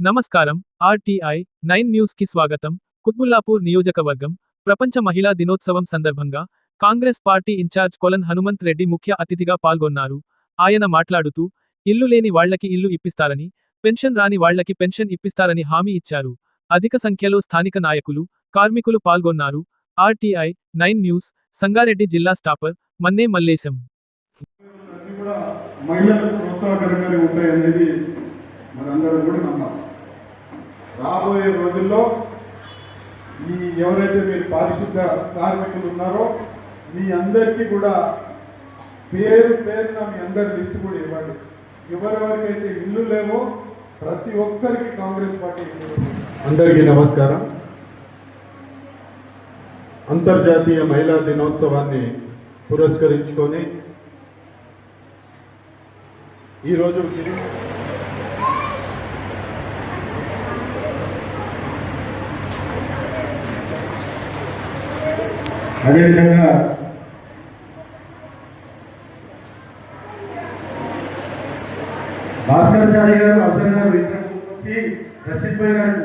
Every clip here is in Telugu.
నమస్కారం. ఆర్టీఐ 9 న్యూస్ కి స్వాగతం. కుత్బుల్లాపూర్ నియోజకవర్గం ప్రపంచ మహిళా దినోత్సవం సందర్భంగా కాంగ్రెస్ పార్టీ ఇన్ఛార్జ్ కొలన్ హనుమంత్ రెడ్డి ముఖ్య అతిథిగా పాల్గొన్నారు. ఆయన మాట్లాడుతూ, ఇల్లు లేని వాళ్లకి ఇల్లు ఇప్పిస్తారని, పెన్షన్ రాని వాళ్లకి పెన్షన్ ఇప్పిస్తారని హామీ ఇచ్చారు. అధిక సంఖ్యలో స్థానిక నాయకులు, కార్మికులు పాల్గొన్నారు. ఆర్టీఐ 9 న్యూస్, సంగారెడ్డి జిల్లా స్టాపర్ మన్నే మల్లేశం. మహిళలకు ప్రోత్సాహకరంగానే ఉంటాయనేది మనందరం కూడా నమ్మాలి. రాబోయే రోజుల్లో ఈ ఎవరైతే మీరు పారిశుద్ధ కార్మికులు ఉన్నారో మీ అందరికీ కూడా పేరున మీ అందరి లిస్టు కూడా ఇవ్వండి. ఎవరెవరికైతే ఇల్లు లేవో ప్రతి ఒక్కరికి కాంగ్రెస్ పార్టీ. అందరికీ నమస్కారం. అంతర్జాతీయ మహిళా దినోత్సవాన్ని పురస్కరించుకొని ఈరోజు అదేవిధంగా భాస్కరాచార్య గారు, అఫ్జల్ గారు, ఇంద్రమూర్తి, రషీద్ భాయ్ గారు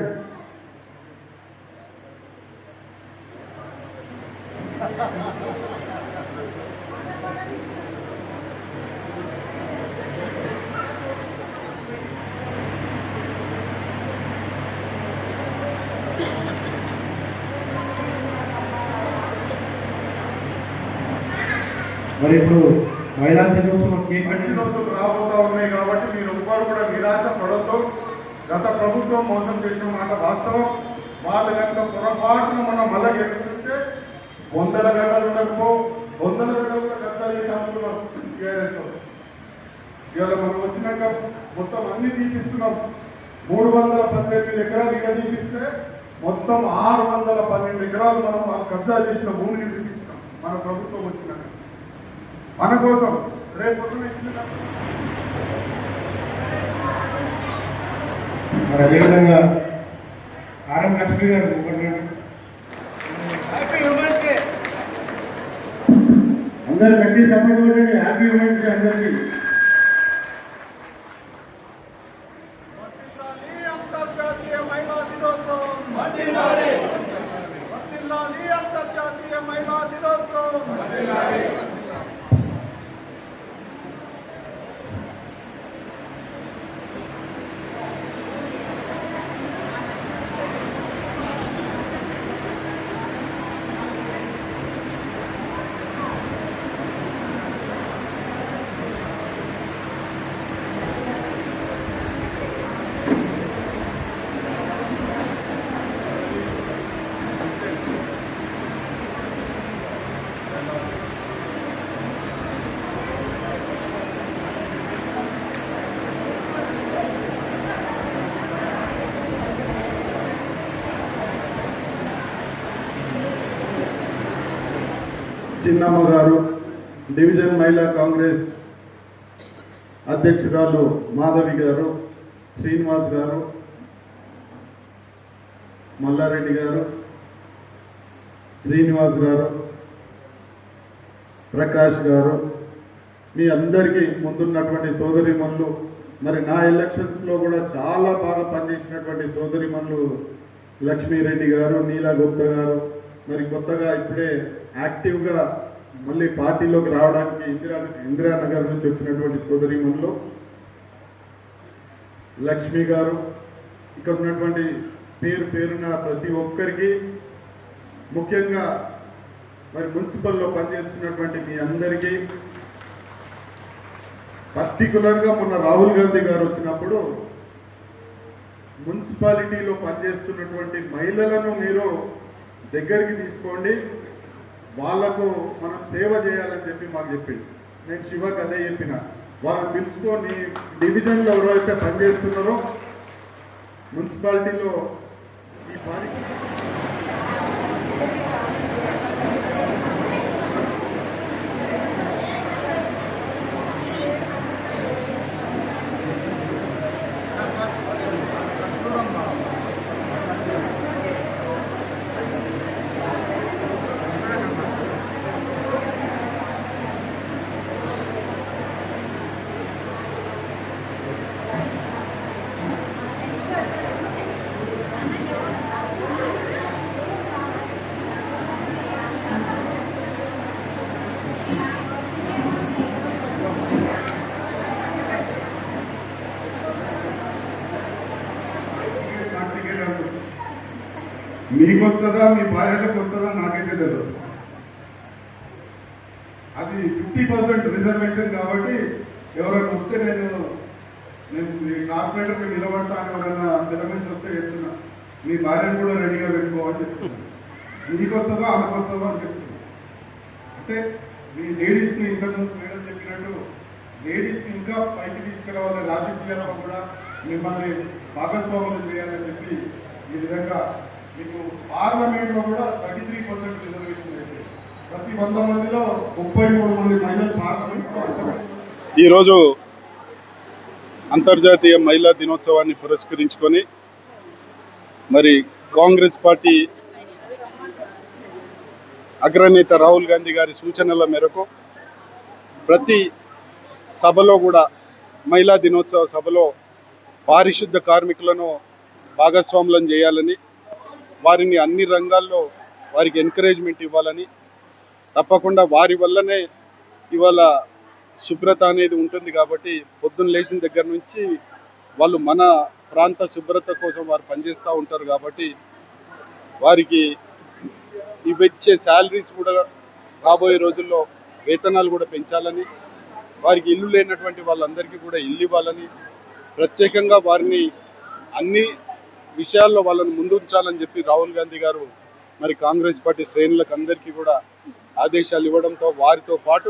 మరి ఇప్పుడు మహిళా దినోత్సవం మంచి రోజులు రాబోతా ఉన్నాయి కాబట్టి మీరు ఒక్కరు కూడా నిరాశ పడొద్దు. గత ప్రభుత్వం మోసం చేసిన మాట వాస్తవం. వాళ్ళు కనుక పొరపాటున మనం మళ్ళా గెలిపిస్తే 100 గంటలు ఉండకపో 100 గంటలు కూడా కబ్జా చేసి అమ్ముతున్నాం. ఇవాళ మనం వచ్చినాక మొత్తం అన్ని తీపిస్తున్నాం. 318 ఎకరాలు ఇక తీపిస్తే మొత్తం 612 ఎకరాలు మనం కబ్జా చేసిన భూమిని తీపిస్తున్నాం మన ప్రభుత్వం వచ్చినాక. మన కోసం రేపు అదేవిధంగా ఆర్ఎం లక్ష్మి గారు అందరు గట్టి సపోర్ట్ కొట్టండి. హ్యాపీ ఉమెన్స్ డే అందరికీ. అంతర్జాతీయ మహిళా దినోత్సవం, అంతర్జాతీయ మహిళా దినోత్సవం. చిన్నమ్మ గారు, డివిజన్ మహిళా కాంగ్రెస్ అధ్యక్షురాలు మాధవి గారు, శ్రీనివాస్ గారు, మల్లారెడ్డి గారు, శ్రీనివాస్ గారు, ప్రకాష్ గారు, మీ అందరికీ ముందున్నటువంటి సోదరిమణులు, మరి నా ఎలక్షన్స్లో కూడా చాలా బాగా పనిచేసినటువంటి సోదరిమణులు లక్ష్మీరెడ్డి గారు, నీలా గుప్తా గారు, మరి కొత్తగా ఇప్పుడే యాక్టివ్గా మళ్ళీ పార్టీలోకి రావడానికి ఇందిరానగర్ నుంచి వచ్చినటువంటి సోదరిమణులు లక్ష్మి గారు, ఇక్కడ ఉన్నటువంటి పేరున ప్రతి ఒక్కరికి, ముఖ్యంగా మరి మున్సిపల్లో పనిచేస్తున్నటువంటి మీ అందరికీ, పర్టికులర్గా మొన్న రాహుల్ గాంధీ గారు వచ్చినప్పుడు మున్సిపాలిటీలో పనిచేస్తున్నటువంటి మహిళలను మీరు దగ్గరికి తీసుకోండి, వాళ్లకు మనం సేవ చేయాలని చెప్పి మాకు చెప్పింది. నేను శివకి అదే చెప్పిన, వాళ్ళని పిలుచుకొని డివిజన్లో ఎవరైతే పనిచేస్తున్నారో మున్సిపాలిటీలో ఈ పని Good. మీకు వస్తుందా మీ భార్యలకు వస్తుందా నాకైతే తెలియదు. అది 50% రిజర్వేషన్ కాబట్టి ఎవరైనా వస్తే నేను కార్పొరేటర్కి నిలబడతా అని ఎవరైనా నిలబడి వస్తే చెప్తున్నా మీ భార్యను కూడా రెడీగా పెట్టుకోవాలని చెప్తున్నా. మీకు వస్తుందో ఆమెకు వస్తుందో అని చెప్తున్నా. అంటే మీ లేడీస్ని ఇంతకుముందు మేడం చెప్పినట్టు లేడీస్ని ఇంకా పైకి తీసుకురావాలి, రాజకీయాల్లో కూడా మిమ్మల్ని భాగస్వాములు చేయాలని చెప్పి ఈ విధంగా మీకు పార్లమెంట్లో కూడా 33% రిజర్వేషన్ అయితే ప్రతి 100 మందిలో 33 మంది మహిళలు పార్లమెంట్లో అసెంబ్లీ. ఈరోజు అంతర్జాతీయ మహిళా దినోత్సవాన్ని పురస్కరించుకొని మరి కాంగ్రెస్ పార్టీ అగ్రనేత రాహుల్ గాంధీ గారి సూచనల మేరకు ప్రతి సభలో కూడా మహిళా దినోత్సవ సభలో పారిశుద్ధ కార్మికులను భాగస్వాములను చేయాలని, వారిని అన్ని రంగాల్లో వారికి ఎంకరేజ్మెంట్ ఇవ్వాలని, తప్పకుండా వారి వల్లనే ఇవాళ శుభ్రత అనేది ఉంటుంది. కాబట్టి పొద్దున్న లేచిన దగ్గర నుంచి వాళ్ళు మన ప్రాంత శుభ్రత కోసం వారు పనిచేస్తూ ఉంటారు. కాబట్టి వారికి ఇచ్చే శాలరీస్ కూడా రాబోయే రోజుల్లో వేతనాలు కూడా పెంచాలని, వారికి ఇల్లు లేనటువంటి వాళ్ళందరికీ కూడా ఇల్లు ఇవ్వాలని, ప్రత్యేకంగా వారిని అన్ని విషయాల్లో వాళ్ళని ముందుంచాలని చెప్పి రాహుల్ గాంధీ గారు మరి కాంగ్రెస్ పార్టీ శ్రేణులకు అందరికీ కూడా ఆదేశాలు ఇవ్వడంతో వారితో పాటు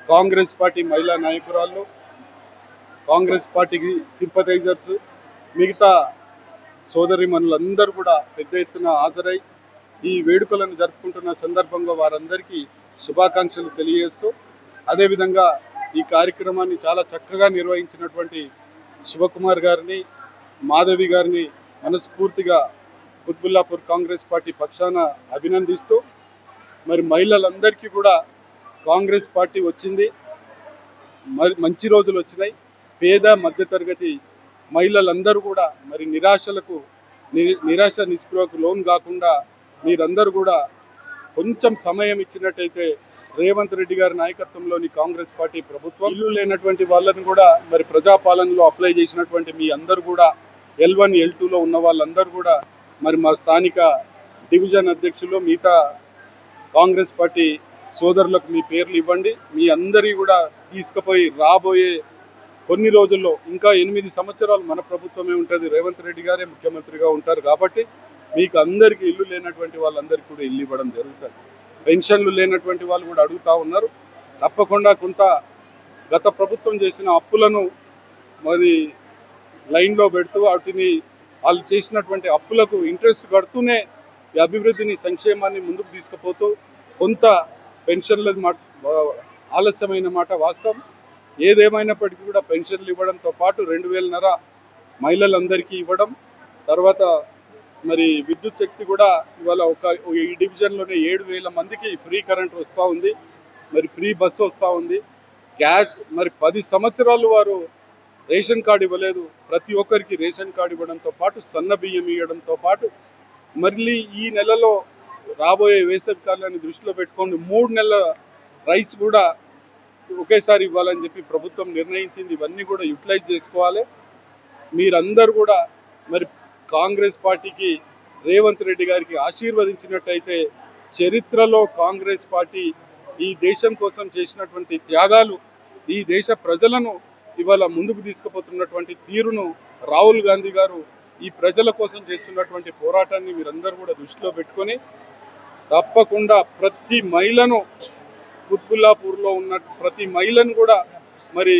కాంగ్రెస్ పార్టీ మహిళా నాయకురాళ్ళు, కాంగ్రెస్ పార్టీకి సింపథైజర్స్, మిగతా సోదరిమణులందరూ కూడా పెద్ద ఎత్తున హాజరై ఈ వేడుకలను జరుపుకుంటున్న సందర్భంగా వారందరికీ శుభాకాంక్షలు తెలియజేస్తూ, అదేవిధంగా ఈ కార్యక్రమాన్ని చాలా చక్కగా నిర్వహించినటువంటి శివకుమార్ గారిని, మాధవి గారిని మనస్ఫూర్తిగా కుత్బుల్లాపూర్ కాంగ్రెస్ పార్టీ పక్షాన అభినందిస్తూ, మరి మహిళలందరికీ కూడా కాంగ్రెస్ పార్టీ వచ్చింది, మరి మంచి రోజులు వచ్చినాయి. పేద మధ్యతరగతి మహిళలందరూ కూడా మరి నిరాశ నిస్పృహకు లోన్ కాకుండా మీరందరూ కూడా కొంచెం సమయం ఇచ్చినట్టయితే రేవంత్ రెడ్డి గారి నాయకత్వంలోని కాంగ్రెస్ పార్టీ ప్రభుత్వం ఇల్లు లేనటువంటి వాళ్ళని కూడా మరి ప్రజాపాలనలో అప్లై చేసినటువంటి మీ అందరూ కూడా L1 L2లో ఉన్న వాళ్ళందరూ కూడా మరి మా స్థానిక డివిజన్ అధ్యక్షులు మిగతా కాంగ్రెస్ పార్టీ సోదరులకు మీ పేర్లు ఇవ్వండి. మీ అందరి కూడా తీసుకుపోయి రాబోయే కొన్ని రోజుల్లో ఇంకా 8 సంవత్సరాలు మన ప్రభుత్వమే ఉంటుంది, రేవంత్ రెడ్డి గారే ముఖ్యమంత్రిగా ఉంటారు. కాబట్టి మీకు అందరికీ ఇల్లు లేనటువంటి వాళ్ళందరికీ కూడా ఇల్లు ఇవ్వడం జరుగుతుంది. పెన్షన్లు లేనటువంటి వాళ్ళు కూడా అడుగుతూ ఉన్నారు. తప్పకుండా కొంత గత ప్రభుత్వం చేసిన అప్పులను మరి లైన్లో పెడుతూ వాటిని వాళ్ళు చేసినటువంటి అప్పులకు ఇంట్రెస్ట్ కడుతూనే ఈ అభివృద్ధిని సంక్షేమాన్ని ముందుకు తీసుకుపోతూ కొంత పెన్షన్ల ఆలస్యమైన మాట వాస్తవం. ఏదేమైనప్పటికీ కూడా పెన్షన్లు ఇవ్వడంతో పాటు 2,500 మహిళలందరికీ ఇవ్వడం, తర్వాత మరి విద్యుత్ శక్తి కూడా ఇవాళ ఈ డివిజన్లోనే 7,000 మందికి ఫ్రీ కరెంట్ వస్తూ ఉంది, మరి ఫ్రీ బస్సు వస్తూ ఉంది. గ్యాస్ మరి 10 సంవత్సరాలు వారు రేషన్ కార్డు ఇవ్వలేదు, ప్రతి ఒక్కరికి రేషన్ కార్డు ఇవ్వడంతో పాటు సన్న బియ్యం ఇవ్వడంతో పాటు మళ్ళీ ఈ నెలలో రాబోయే వేసవి కాలాన్ని దృష్టిలో పెట్టుకొని 3 నెలల రైస్ కూడా ఒకేసారి ఇవ్వాలని చెప్పి ప్రభుత్వం నిర్ణయించింది. ఇవన్నీ కూడా యూటిలైజ్ చేసుకోవాలి. మీరందరూ కూడా మరి కాంగ్రెస్ పార్టీకి రేవంత్ రెడ్డి గారికి ఆశీర్వదించినట్టయితే చరిత్రలో కాంగ్రెస్ పార్టీ ఈ దేశం కోసం చేసినటువంటి త్యాగాలు, ఈ దేశ ప్రజలను ఇవాళ ముందుకు తీసుకుపోతున్నటువంటి తీరును రాహుల్ గాంధీ గారు ఈ ప్రజల కోసం చేస్తున్నటువంటి పోరాటాన్ని మీరందరూ కూడా దృష్టిలో పెట్టుకొని తప్పకుండా ప్రతి మహిళను కుత్బుల్లాపూర్లో ఉన్న ప్రతి మహిళను కూడా మరి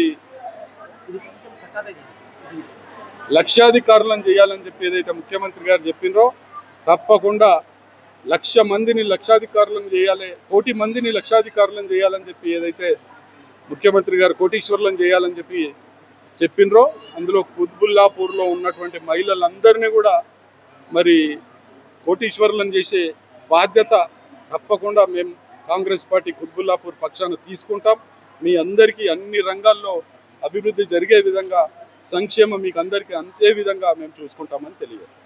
లక్షాధికారులను చేయాలని చెప్పి ఏదైతే ముఖ్యమంత్రి గారు చెప్పినరో తప్పకుండా 1,00,000 మందిని లక్షాధికారులను చేయాలి, 1,00,00,000 మందిని లక్షాధికారులను చేయాలని చెప్పి ఏదైతే ముఖ్యమంత్రి గారు కోటీశ్వరులను చేయాలని చెప్పి చెప్పినరో అందులో కుత్బుల్లాపూర్లో ఉన్నటువంటి మహిళలందరినీ కూడా మరి కోటీశ్వరులను చేసే బాధ్యత తప్పకుండా మేము కాంగ్రెస్ పార్టీ కుత్బుల్లాపూర్ పక్షాన తీసుకుంటాం. మీ అందరికీ అన్ని రంగాల్లో అభివృద్ధి జరిగే విధంగా, సంక్షేమం మీకు అందరికీ అంతే విధంగా మేము చూసుకుంటామని తెలియజేస్తాం.